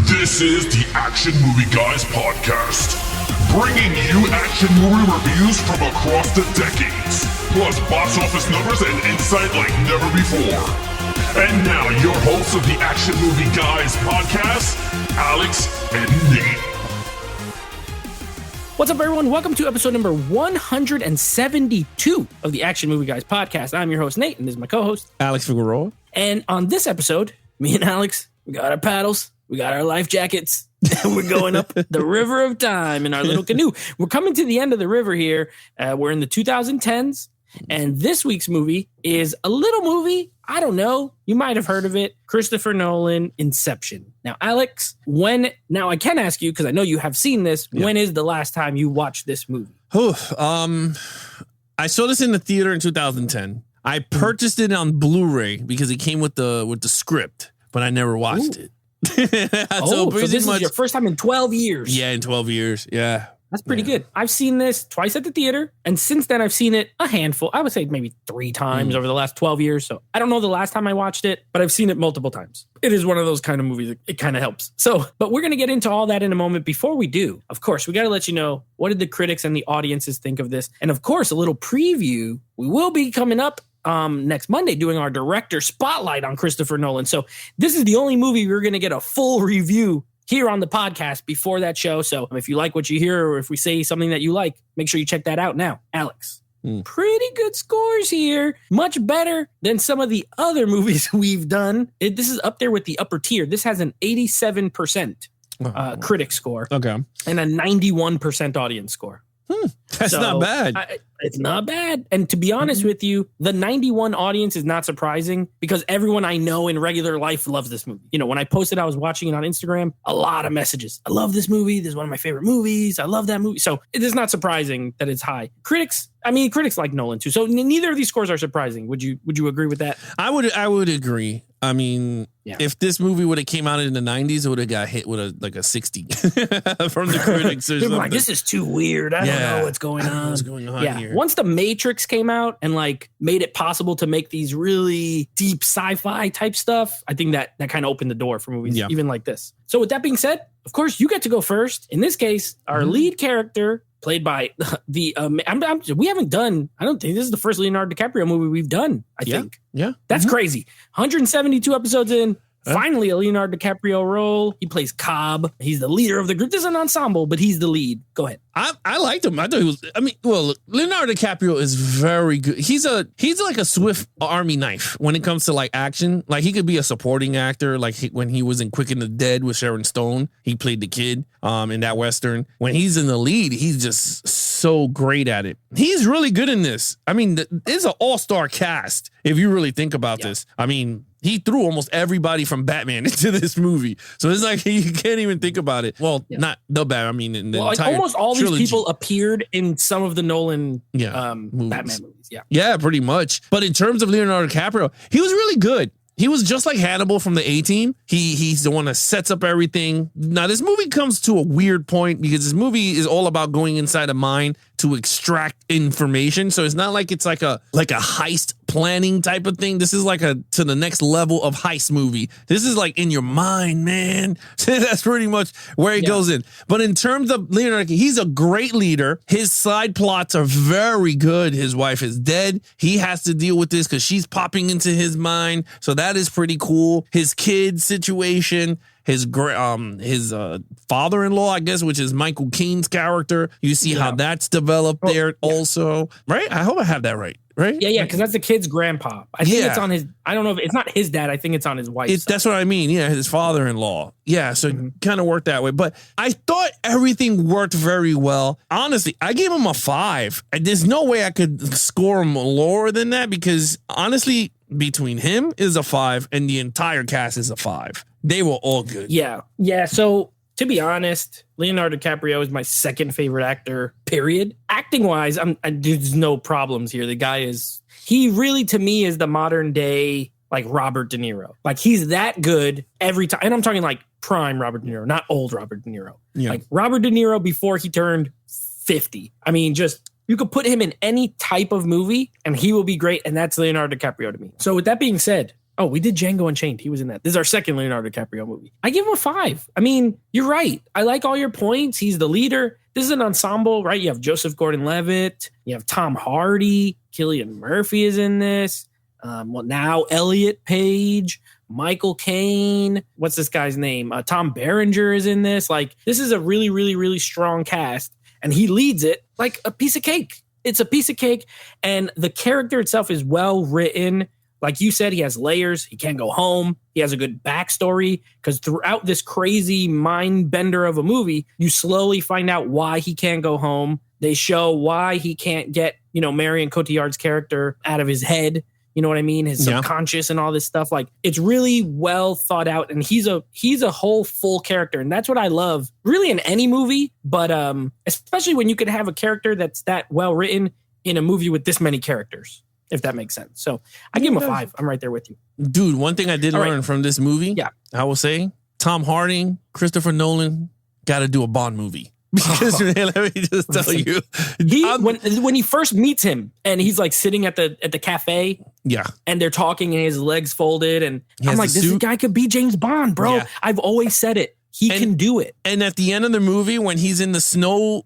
This is the Action Movie Guys podcast, bringing you action movie reviews from across the decades, plus box office numbers and insight like never before. And now, your hosts of the Action Movie Guys podcast, Alex and Nate. What's up, everyone? Welcome to episode number 172 of the Action Movie Guys podcast. I'm your host, Nate, and this is my co-host, Alex Figueroa. And on this episode, me and Alex, we got our paddles, we got our life jackets, and we're going up the river of time in our little canoe. We're coming to the end of the river here. We're in the 2010s, and this week's movie is a little movie. I don't know. You might have heard of it. Christopher Nolan, Inception. Now, Alex, now I can ask you, because I know you have seen this, when is the last time you watched this movie? I saw this in the theater in 2010. I purchased it on Blu-ray because it came with the script, but I never watched it. So this is your first time in 12 years. Yeah, in 12 years. Yeah. That's pretty good. I've seen this twice at the theater, and since then I've seen it a handful. I would say maybe 3 times over the last 12 years. So I don't know the last time I watched it, but I've seen it multiple times. It is one of those kind of movies. It kind of helps. But we're going to get into all that in a moment. Before we do, of course, we got to let you know, what did the critics and the audiences think of this? And of course, a little preview. We will be coming up next Monday doing our director spotlight on Christopher Nolan. So this is the only movie we're going to get a full review here on the podcast before that show. So if you like what you hear, or if we say something that you like, make sure you check that out now. Alex, pretty good scores here. Much better than some of the other movies we've done. This is up there with the upper tier. This has an 87% critic score. Okay. And a 91% audience score. That's not bad. It's not bad. And to be honest with you, the 91 audience is not surprising because everyone I know in regular life loves this movie. You know, when I posted I was watching it on Instagram, a lot of messages. I love this movie. This is one of my favorite movies. I love that movie. So it is not surprising that it's high. Critics like Nolan too. So neither of these scores are surprising. Would you agree with that? I would agree. I mean, if this movie would have came out in the 90s, it would have got hit with a 60 from the critics or something. Like, this is too weird. I don't know what's going on. What's going on here? Once The Matrix came out and made it possible to make these really deep sci-fi type stuff, I think that kind of opened the door for movies even like this. So with that being said, of course, you get to go first. In this case, our lead character, played by we haven't done, I don't think this is the first Leonardo DiCaprio movie we've done, I think. Yeah. That's crazy. 172 episodes in, finally a Leonardo DiCaprio role. He plays Cobb. He's the leader of the group. This is an ensemble, but he's the lead. Go ahead. I liked him. I thought he was, Leonardo DiCaprio is very good. He's like a swift army knife when it comes to like action. Like he could be a supporting actor. Like when he was in Quick and the Dead with Sharon Stone, he played the kid in that Western. When he's in the lead, he's just so great at it. He's really good in this. I mean, it's an all-star cast if you really think about this. I mean, he threw almost everybody from Batman into this movie. So it's like you can't even think about it. Well, not the Batman. I mean, in the entire almost all trilogy. These people appeared in some of the Nolan Batman movies. Yeah, pretty much. But in terms of Leonardo DiCaprio, he was really good. He was just like Hannibal from the A-Team. He's the one that sets up everything. Now, this movie comes to a weird point because this movie is all about going inside a mind to extract information. So it's not like it's like a heist planning type of thing. This is like to the next level of heist movie. This is like in your mind, man. That's pretty much where it goes in. But in terms of Leonardo, he's a great leader. His side plots are very good. His wife is dead. He has to deal with this because she's popping into his mind. So that is pretty cool. His kid situation. His father-in-law, I guess, which is Michael Caine's character. You see how that's developed there also, right? I hope I have that right? Yeah, because that's the kid's grandpa. I think it's on his, I don't know if it's not his dad. I think it's on his wife's side. That's what I mean. Yeah, his father-in-law. Yeah, so it kind of worked that way. But I thought everything worked very well. Honestly, I gave him a 5. There's no way I could score him lower than that because honestly, between him is a 5 and the entire cast is a 5. They were all good. Yeah. So to be honest, Leonardo DiCaprio is my second favorite actor, period. Acting wise, there's no problems here. The guy he really to me is the modern day like Robert De Niro. Like he's that good every time. And I'm talking like prime Robert De Niro, not old Robert De Niro. Yeah. Like Robert De Niro before he turned 50. I mean, just you could put him in any type of movie and he will be great. And that's Leonardo DiCaprio to me. So with that being said, Oh, we did Django Unchained. He was in that. This is our second Leonardo DiCaprio movie. I give him a 5. I mean, you're right. I like all your points. He's the leader. This is an ensemble, right? You have Joseph Gordon-Levitt. You have Tom Hardy. Cillian Murphy is in this. Now Elliot Page, Michael Caine. What's this guy's name? Tom Berenger is in this. Like, this is a really, really, really strong cast, and he leads it like a piece of cake. It's a piece of cake, and the character itself is well written. Like you said, he has layers. He can't go home. He has a good backstory because throughout this crazy mind bender of a movie, you slowly find out why he can't go home. They show why he can't get, Marion Cotillard's character out of his head. You know what I mean? His subconscious and all this stuff. Like, it's really well thought out, and he's a whole full character, and that's what I love really in any movie. But especially when you could have a character that's that well written in a movie with this many characters. If that makes sense. So I give him a 5. I'm right there with you. Dude, one thing I did learn from this movie, I will say, Tom Hardy, Christopher Nolan, got to do a Bond movie. Because let me just tell you. When he first meets him and he's like sitting at the cafe. Yeah. And they're talking and his legs folded. And I'm like, this guy could be James Bond, bro. Yeah. I've always said it. He can do it. And at the end of the movie, when he's in the snow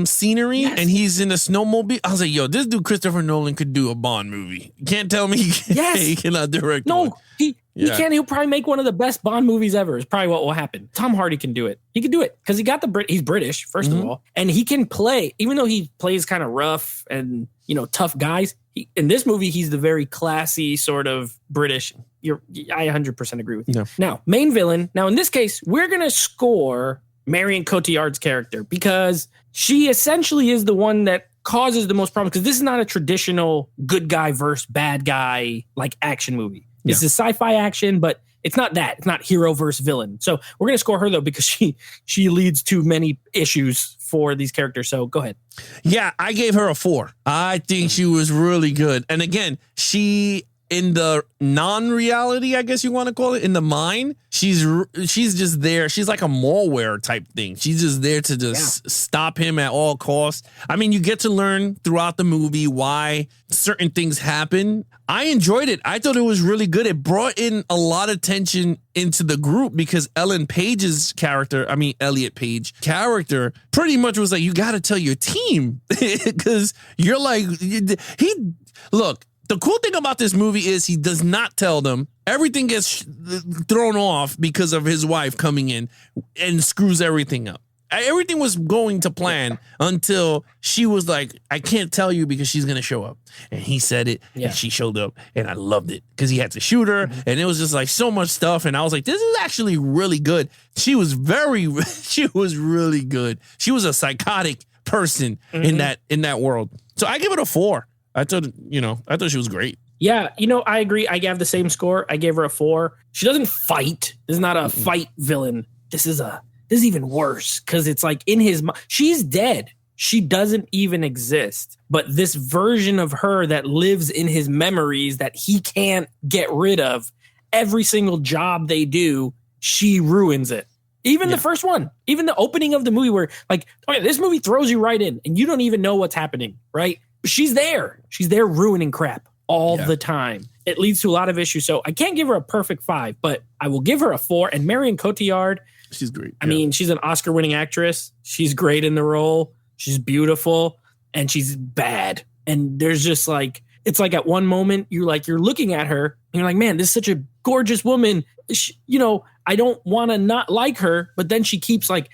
scenery and he's in the snowmobile, I was like, yo, this dude Christopher Nolan could do a Bond movie. You can't tell me he cannot direct one. He can. He'll probably make one of the best Bond movies ever is probably what will happen. Tom Hardy can do it. He can do it because he got he's British, first of all. And he can play, even though he plays kind of rough and, tough guys. In this movie, he's the very classy sort of British. I 100% agree with you. Yeah. Now, main villain. Now, in this case, we're going to score Marion Cotillard's character because she essentially is the one that causes the most problems because this is not a traditional good guy versus bad guy like action movie. This is sci-fi action, but it's not that. It's not hero versus villain. So we're going to score her, though, because she leads to many issues for these characters. So go ahead. Yeah, I gave her a 4. I think she was really good. And again, she... in the non-reality, I guess you want to call it, in the mind, she's just there. She's like a malware type thing. She's just there to just stop him at all costs. I mean, you get to learn throughout the movie why certain things happen. I enjoyed it. I thought it was really good. It brought in a lot of tension into the group because Elliot Page's character, pretty much was like, you got to tell your team because you're like, look. The cool thing about this movie is he does not tell them. Everything gets thrown off because of his wife coming in and screws everything up. Everything was going to plan until she was like, I can't tell you because she's going to show up. And he said it and she showed up and I loved it because he had to shoot her and it was just like so much stuff. And I was like, this is actually really good. She was really good. She was a psychotic person in that world. So I give it a 4. I thought she was great. Yeah, I agree. I gave the same score. I gave her a 4. She doesn't fight. This is not a fight villain. This is even worse because it's like in his mind. She's dead. She doesn't even exist. But this version of her that lives in his memories that he can't get rid of, every single job they do, she ruins it. Even the first one, even the opening of the movie where like, okay, this movie throws you right in and you don't even know what's happening, right? She's there. She's there ruining crap all the time. It leads to a lot of issues. So I can't give her a perfect 5, but I will give her a 4. And Marion Cotillard, she's great. I mean, she's an Oscar-winning actress. She's great in the role. She's beautiful and she's bad. And there's just like, it's like at one moment you're looking at her and you're like, man, this is such a gorgeous woman. I don't want to not like her. But then she keeps like,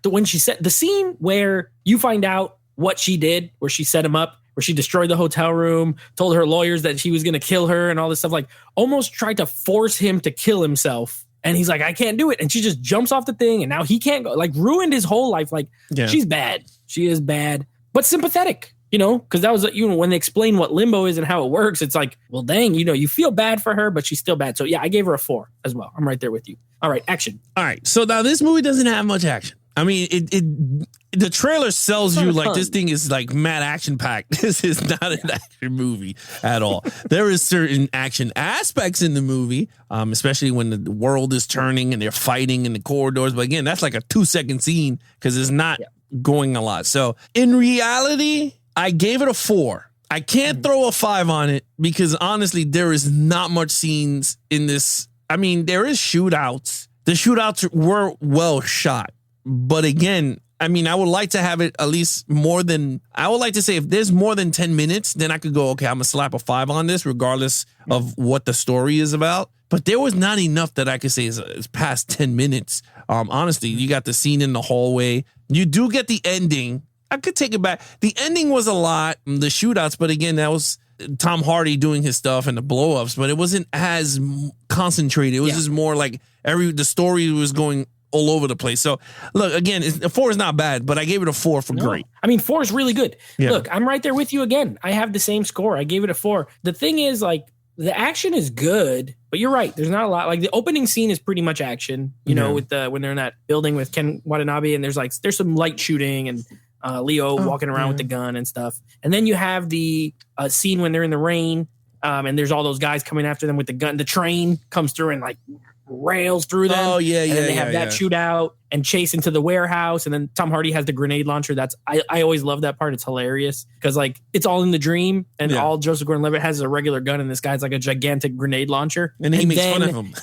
when she said the scene where you find out what she did, where she set him up, where she destroyed the hotel room, told her lawyers that she was going to kill her and all this stuff, like almost tried to force him to kill himself. And he's like, I can't do it. And she just jumps off the thing and now he can't go, like ruined his whole life. Like she's bad. She is bad, but sympathetic, because that was, when they explain what limbo is and how it works, it's like, well, dang, you feel bad for her, but she's still bad. So yeah, I gave her a 4 as well. I'm right there with you. All right. Action. All right. So now this movie doesn't have much action. I mean, the trailer sells you like this thing is like mad action packed. This is not an action movie at all. There is certain action aspects in the movie, especially when the world is turning and they're fighting in the corridors. But again, that's like a 2-second scene because it's not going a lot. So in reality, I gave it a 4. I can't throw a 5 on it because honestly, there is not much scenes in this. I mean, there is shootouts. The shootouts were well shot. But again, I mean, I would like to have it at least more than, I would like to say if there's more than 10 minutes, then I could go, okay, I'm going to slap a 5 on this regardless of what the story is about. But there was not enough that I could say is past 10 minutes. Honestly, you got the scene in the hallway. You do get the ending. I could take it back. The ending was a lot, the shootouts, but again, that was Tom Hardy doing his stuff and the blow-ups, but it wasn't as concentrated. It was just more like the story was going all over the place. So look, again, 4 is not bad, but I gave it a 4 for great. I mean, 4 is really good. Yeah. Look, I'm right there with you again. I have the same score. I gave it a 4. The thing is, like, the action is good, but you're right. There's not a lot. Like the opening scene is pretty much action, you know, with when they're in that building with Ken Watanabe, and there's some light shooting and Leo walking around with the gun and stuff. And then you have the scene when they're in the rain, and there's all those guys coming after them with the gun. The train comes through and like rails through them. Oh yeah, and then they have that shootout and chase into the warehouse, and then Tom Hardy has the grenade launcher. I always love that part. It's hilarious because like it's all in the dream, and all Joseph Gordon-Levitt has is a regular gun, and this guy's like a gigantic grenade launcher. And he makes fun of him.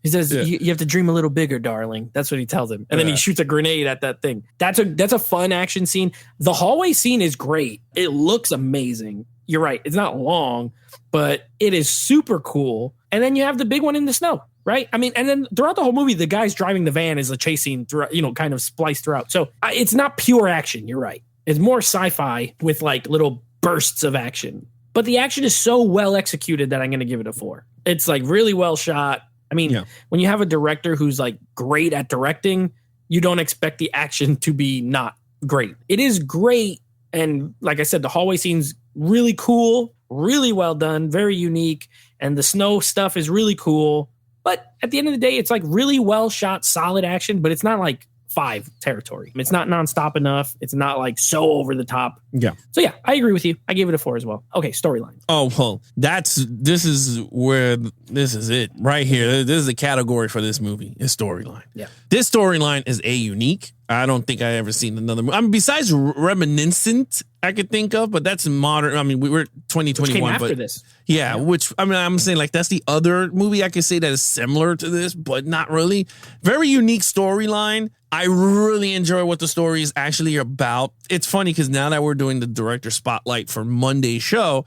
He says you have to dream a little bigger, darling. That's what he tells him, and then he shoots a grenade at that thing. That's a fun action scene. The hallway scene is great. It looks amazing. You're right. It's not long, but it is super cool. And then you have the big one in the snow, right? I mean, and then throughout the whole movie, the guys driving the van is a chase scene, kind of spliced throughout. So it's not pure action. You're right. It's more sci-fi with like little bursts of action. But the action is so well executed that I'm going to give it a 4. It's like really well shot. I mean, when you have a director who's like great at directing, you don't expect the action to be not great. It is great. And like I said, the hallway scene's really cool, really well done, very unique. And the snow stuff is really cool. But at the end of the day, it's like really well shot, solid action, but it's not like 5 territory. It's not nonstop enough. It's not like so over the top. Yeah. So yeah, I agree with you. I gave it a 4 as well. Okay, storyline. Oh, well, this is it right here. This is the category for this movie, is storyline. Yeah. This storyline is unique. I don't think I ever seen another movie. I mean, besides Reminiscent, I could think of, but that's modern. I mean, we were 2021. Which came after this. Yeah, which, I mean, I'm saying like that's the other movie I could say that is similar to this, but not really. Very unique storyline. I really enjoy what the story is actually about. It's funny because now that we're doing the director spotlight for Monday's show,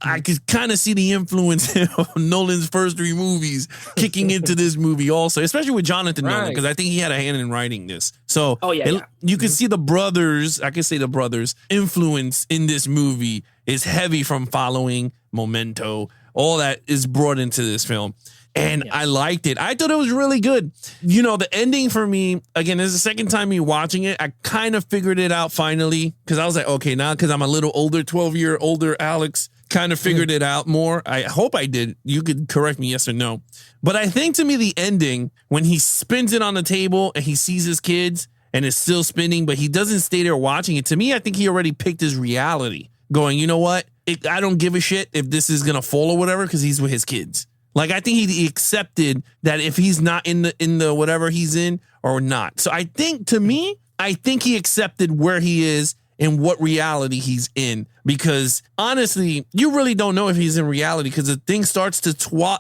I could kind of see the influence of Nolan's first 3 movies kicking into this movie also, especially with Jonathan Nolan, because I think he had a hand in writing this. So you can see the brothers, I could say the brothers' influence in this movie is heavy from following Memento. All that is brought into this film. And I liked it. I thought it was really good. You know, the ending for me, again, this is the second time me watching it. I kind of figured it out finally because I was like, okay, now because I'm a little older, 12-year older Alex, kind of figured it out more. I hope I did. You could correct me, yes or no. But I think to me, the ending, when he spins it on the table and he sees his kids and it's still spinning, but he doesn't stay there watching it. To me, I think he already picked his reality going, you know what? I don't give a shit if this is going to fall or whatever because he's with his kids. Like, I think he accepted that if he's not in the whatever he's in or not. So I think, to me, I think he accepted where he is and what reality he's in. Because honestly, you really don't know if he's in reality because the thing starts to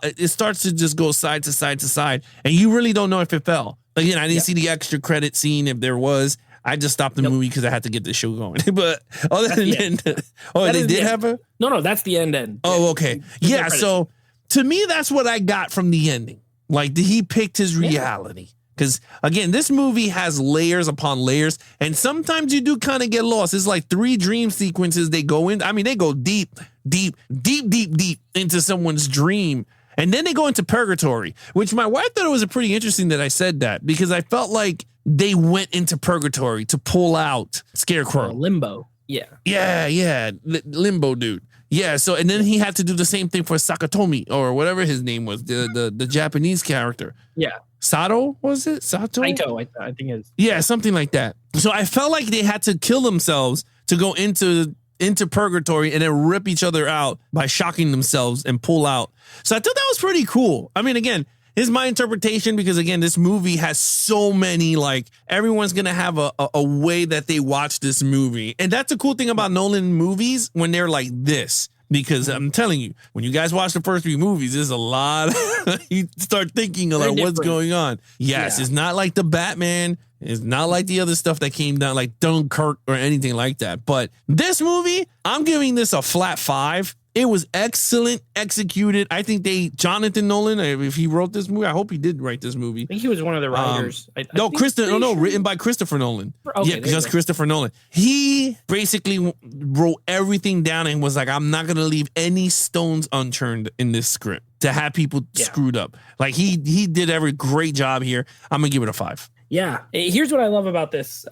it starts to just go side to side to side. And you really don't know if it fell. Again, I didn't see the extra credit scene if there was. I just stopped the movie because I had to get this show going. But other than that, they did have a? No, that's the end. Oh, okay. Yeah, so to me, that's what I got from the ending. Like, he picked his reality. Because, again, this movie has layers upon layers. And sometimes you do kind of get lost. It's like 3 dream sequences they go in. I mean, they go deep into someone's dream. And then they go into purgatory, which my wife thought it was pretty interesting that I said that. Because I felt like they went into purgatory to pull out Scarecrow. Limbo. Yeah. Yeah. Limbo dude. Yeah, so and then he had to do the same thing for Sakatomi or whatever his name was, the Japanese character. Yeah. Sato, was it? Sato, I think it is. Yeah, something like that. So I felt like they had to kill themselves to go into purgatory and then rip each other out by shocking themselves and pull out. So I thought that was pretty cool. I mean, again, It's my interpretation because, again, this movie has so many, like, everyone's going to have a way that they watch this movie. And that's a cool thing about Nolan movies when they're like this. Because I'm telling you, when you guys watch the first 3 movies, there's a lot. You start thinking like, what's going on. Yes, It's not like the Batman. It's not like the other stuff that came down, like Dunkirk or anything like that. But this movie, I'm giving this a flat 5. It was excellent executed. I think Jonathan Nolan, if he wrote this movie, I hope he did write this movie. I think he was one of the writers. Written by Christopher Nolan. Okay, just Christopher Nolan. He basically wrote everything down and was like, I'm not going to leave any stones unturned in this script to have people screwed up. Like he did every great job here. I'm going to give it a 5. Yeah. Here's what I love about this.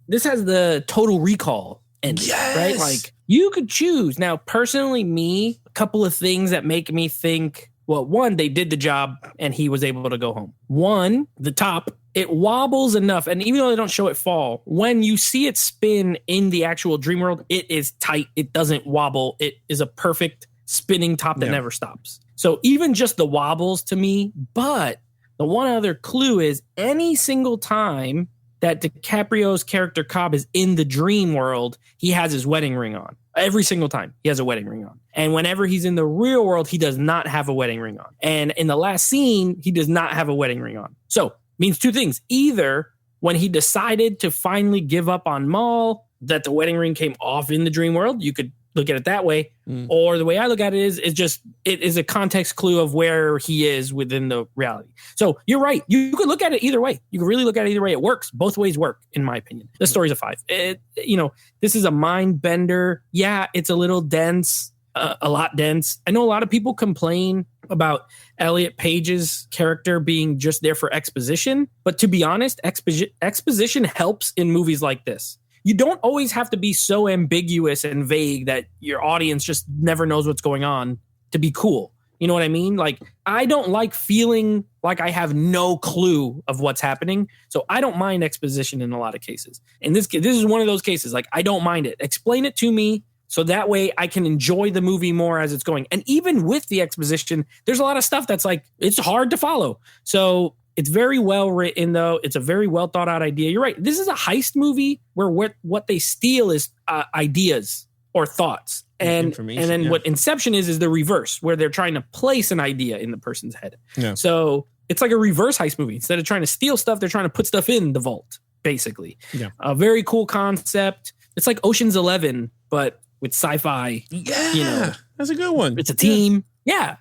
This has the Total Recall ending, right? Like, you could choose. Now, personally, a couple of things that make me think, well, one, they did the job and he was able to go home. One, the top, it wobbles enough. And even though they don't show it fall, when you see it spin in the actual dream world, it is tight. It doesn't wobble. It is a perfect spinning top that never stops. So even just the wobbles to me, but the one other clue is any single time that DiCaprio's character Cobb is in the dream world, he has his wedding ring on. Every single time he has a wedding ring on. And whenever he's in the real world, he does not have a wedding ring on. And in the last scene, he does not have a wedding ring on. So means 2 things. Either when he decided to finally give up on Maul, that the wedding ring came off in the dream world. You could look at it that way. Or the way I look at it is just, it is a context clue of where he is within the reality. So you're right. You could look at it either way. You can really look at it either way. It works. Both ways work, in my opinion. The story's a 5. This is a mind bender. Yeah, it's a little dense, a lot dense. I know a lot of people complain about Elliot Page's character being just there for exposition. But to be honest, exposition helps in movies like this. You don't always have to be so ambiguous and vague that your audience just never knows what's going on to be cool. You know what I mean? Like, I don't like feeling like I have no clue of what's happening. So I don't mind exposition in a lot of cases. And this is one of those cases. Like, I don't mind it. Explain it to me so that way I can enjoy the movie more as it's going. And even with the exposition, there's a lot of stuff that's like, it's hard to follow. So it's very well written, though. It's a very well thought out idea. You're right. This is a heist movie where what they steal is ideas or thoughts. And then what Inception is the reverse, where they're trying to place an idea in the person's head. Yeah. So it's like a reverse heist movie. Instead of trying to steal stuff, they're trying to put stuff in the vault, basically. Yeah. A very cool concept. It's like Ocean's 11, but with sci-fi. Yeah, that's a good one. It's a team. Yeah,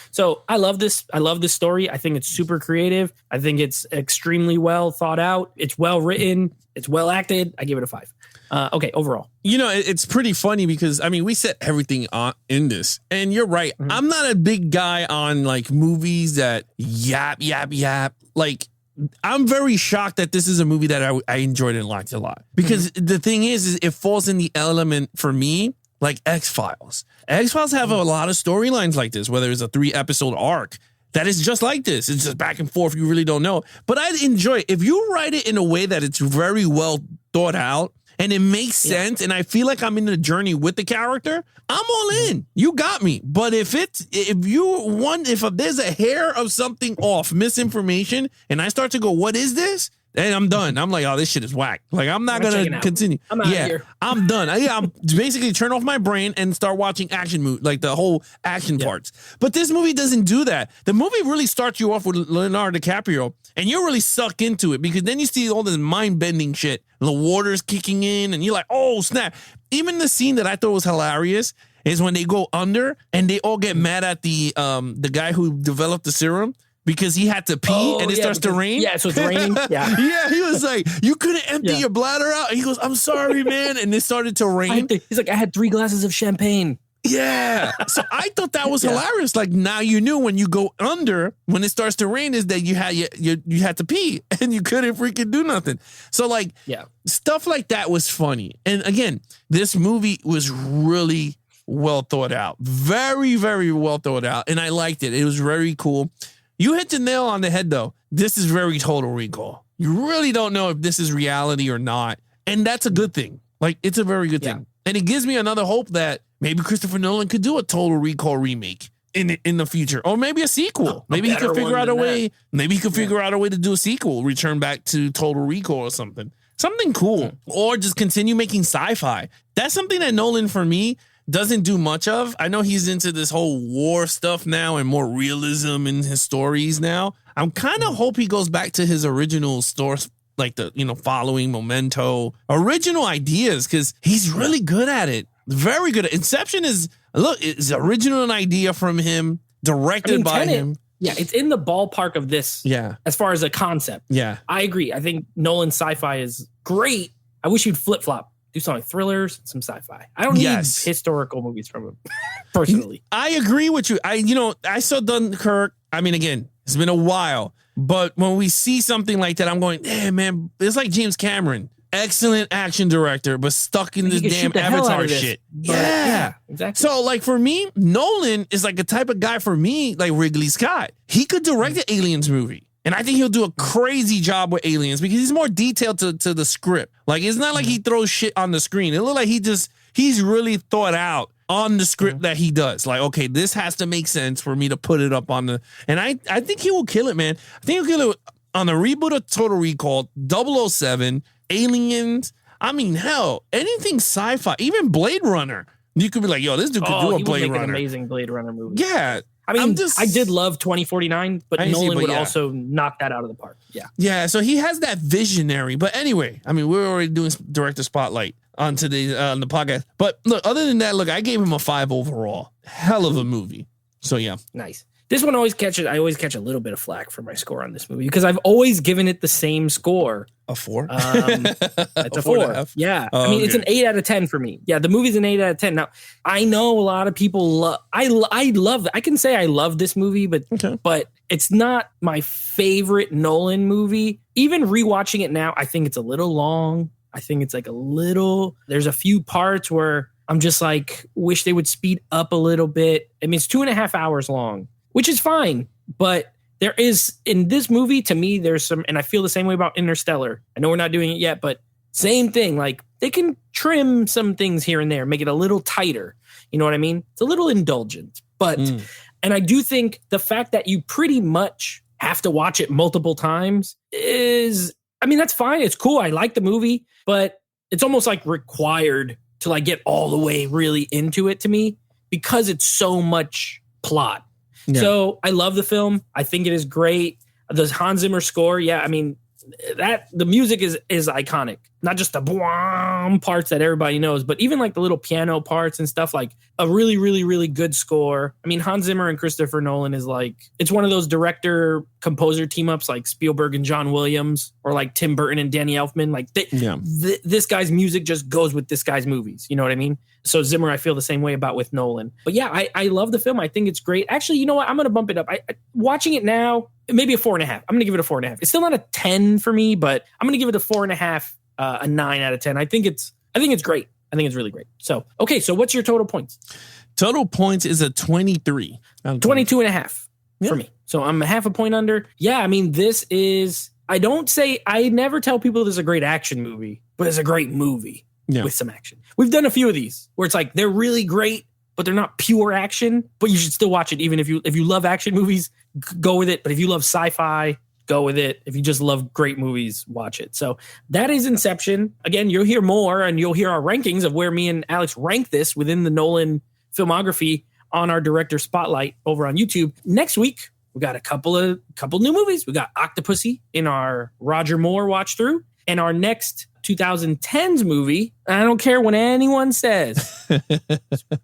so I love this. I love this story. I think it's super creative. I think it's extremely well thought out. It's well written. It's well acted. I give it a 5. Okay, overall. It's pretty funny because, we set everything on in this. And you're right. Mm-hmm. I'm not a big guy on, like, movies that yap. Like, I'm very shocked that this is a movie that I enjoyed and liked a lot. Because the thing is it falls in the element for me like X-Files. X-Files have a lot of storylines like this, whether it's a 3-episode arc that is just like this. It's just back and forth. You really don't know. But I enjoy it. If you write it in a way that it's very well thought out and it makes sense and I feel like I'm in the journey with the character, I'm all in. You got me. But if there's a hair of something off, misinformation, and I start to go, what is this? And I'm done. I'm like, oh, this shit is whack. Like, I'm not going to continue. I'm out of here. I'm done. I'm basically turn off my brain and start watching action movie, like the whole action parts. But this movie doesn't do that. The movie really starts you off with Leonardo DiCaprio, and you're really sucked into it because then you see all this mind-bending shit. The water's kicking in, and you're like, oh, snap. Even the scene that I thought was hilarious is when they go under, and they all get mad at the guy who developed the serum. Because he had to pee and it starts to rain. Yeah, so it's raining. Yeah. Yeah, he was like, you couldn't empty your bladder out. And he goes, I'm sorry, man. And it started to rain. He's like, I had 3 glasses of champagne. Yeah. So I thought that was hilarious. Like, now you knew when you go under, when it starts to rain, is that you had to pee and you couldn't freaking do nothing. So, like, stuff like that was funny. And again, this movie was really well thought out. Very, very well thought out. And I liked it. It was very cool. You hit the nail on the head, though. This is very Total Recall. You really don't know if this is reality or not. And that's a good thing. Like, it's a very good thing. And it gives me another hope that maybe Christopher Nolan could do a Total Recall remake. in the future, or maybe a sequel. Maybe he could figure out a way. Maybe he could figure out a way to do a sequel, return back to Total Recall or something cool, or just continue making sci-fi. That's something that Nolan, for me, doesn't do much of. I know he's into this whole war stuff now and more realism in his stories now. I'm kind of hope he goes back to his original source, like the, following Memento, original ideas, because he's really good at it. Very good. Inception is original, an idea from him, directed by him. Yeah, it's in the ballpark of this. Yeah. As far as a concept. Yeah. I agree. I think Nolan's sci-fi is great. I wish he'd flip-flop. Do some like thrillers, some sci-fi. I don't need historical movies from him, personally. I agree with you. I saw Dunkirk. I mean, again, it's been a while. But when we see something like that, I'm going, hey, man, it's like James Cameron. Excellent action director, but stuck in this damn Avatar shit. Yeah, exactly. So, like, for me, Nolan is like a type of guy for me, like Ridley Scott. He could direct an Aliens movie. And I think he'll do a crazy job with Aliens because he's more detailed to the script. Like, it's not like he throws shit on the screen. It looks like he's really thought out on the script that he does. Like, okay, this has to make sense for me to put it up on the... And I think he will kill it, man. I think he'll kill it on the reboot of Total Recall, 007, Aliens. I mean, hell, anything sci-fi, even Blade Runner. You could be like, yo, this dude could do a Blade Runner. An amazing Blade Runner movie. Yeah. I mean, I did love 2049, but Nolan would also knock that out of the park. Yeah. Yeah, so he has that visionary. But anyway, I mean, we're already doing director spotlight on the podcast. But look, other than that, I gave him a 5 overall. Hell of a movie. So, yeah. Nice. This one I always catch a little bit of flack for my score on this movie because I've always given it the same score. A 4? It's a 4. Yeah. Oh, I mean, it's an 8 out of 10 for me. Yeah, the movie's an 8 out of 10. Now, I know a lot of people I love it. I can say I love this movie, but it's not my favorite Nolan movie. Even rewatching it now, I think it's a little long. I think it's there's a few parts where I'm just like, wish they would speed up a little bit. I mean, it's 2.5 hours long, which is fine, but there is, in this movie, to me, there's some, and I feel the same way about Interstellar. I know we're not doing it yet, but same thing. Like, they can trim some things here and there, make it a little tighter. You know what I mean? It's a little indulgent, but, and I do think the fact that you pretty much have to watch it multiple times that's fine. It's cool. I like the movie, but it's almost like required to like get all the way really into it to me because it's so much plot. Yeah. So I love the film. I think it is great. The Hans Zimmer score, I mean, the music is iconic. Not just the boom parts that everybody knows, but even like the little piano parts and stuff, like a really, really, really good score. I mean, Hans Zimmer and Christopher Nolan is like, it's one of those director-composer team-ups like Spielberg and John Williams or like Tim Burton and Danny Elfman. Like this guy's music just goes with this guy's movies. You know what I mean? So Zimmer, I feel the same way about with Nolan. But yeah, I love the film. I think it's great. Actually, you know what? I'm going to bump it up. Watching it now, maybe a 4.5. I'm going to give it a 4.5. It's still not a 10 for me, but I'm going to give it a 4.5, a 9 out of 10. I think it's great. I think it's really great. So, okay. So what's your total points? Total points is a 23. 22.5 for me. So I'm half a point under. Yeah. I mean, I never tell people this is a great action movie, but it's a great movie. Yeah. With some action. We've done a few of these where it's like they're really great, but they're not pure action. But you should still watch it, even if you love action movies, go with it. But if you love sci-fi, go with it. If you just love great movies, watch it. So that is Inception. Again, you'll hear more, and you'll hear our rankings of where me and Alex rank this within the Nolan filmography on our director spotlight over on YouTube. Next week, we got a couple new movies. We got Octopussy in our Roger Moore watch through, and our next 2010s movie. I don't care what anyone says.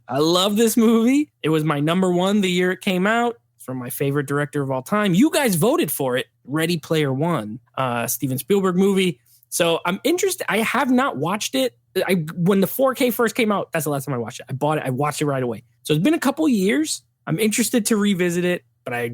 I love this movie. It was my number 1 the year it came out. It's from my favorite director of all time. You guys voted for it. Ready Player One, Steven Spielberg movie. So I'm interested. I have not watched it. When the 4K first came out, that's the last time I watched it. I bought it. I watched it right away. So it's been a couple years. I'm interested to revisit it, but I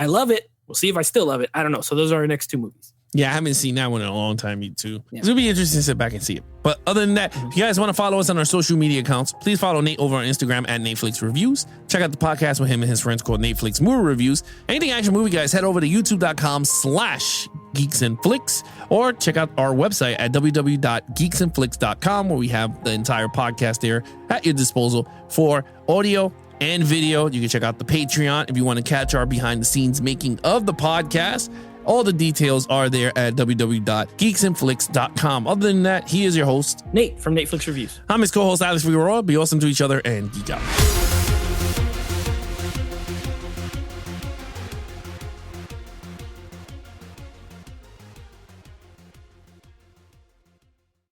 love it. We'll see if I still love it. I don't know. So those are our next 2 movies. Yeah, I haven't seen that one in a long time, you too. Yeah. It'll be interesting to sit back and see it. But other than that, if you guys want to follow us on our social media accounts, please follow Nate over on Instagram at Nateflix Reviews. Check out the podcast with him and his friends called Nateflix Movie Reviews. Anything action movie, guys, head over to youtube.com/geeksandflix or check out our website at www.geeksandflix.com where we have the entire podcast there at your disposal for audio and video. You can check out the Patreon if you want to catch our behind the scenes making of the podcast. All the details are there at www.geeksandflix.com. Other than that, he is your host, Nate from Nate Flicks Reviews. I'm his co-host, Alex Figueroa. Be awesome to each other and geek out.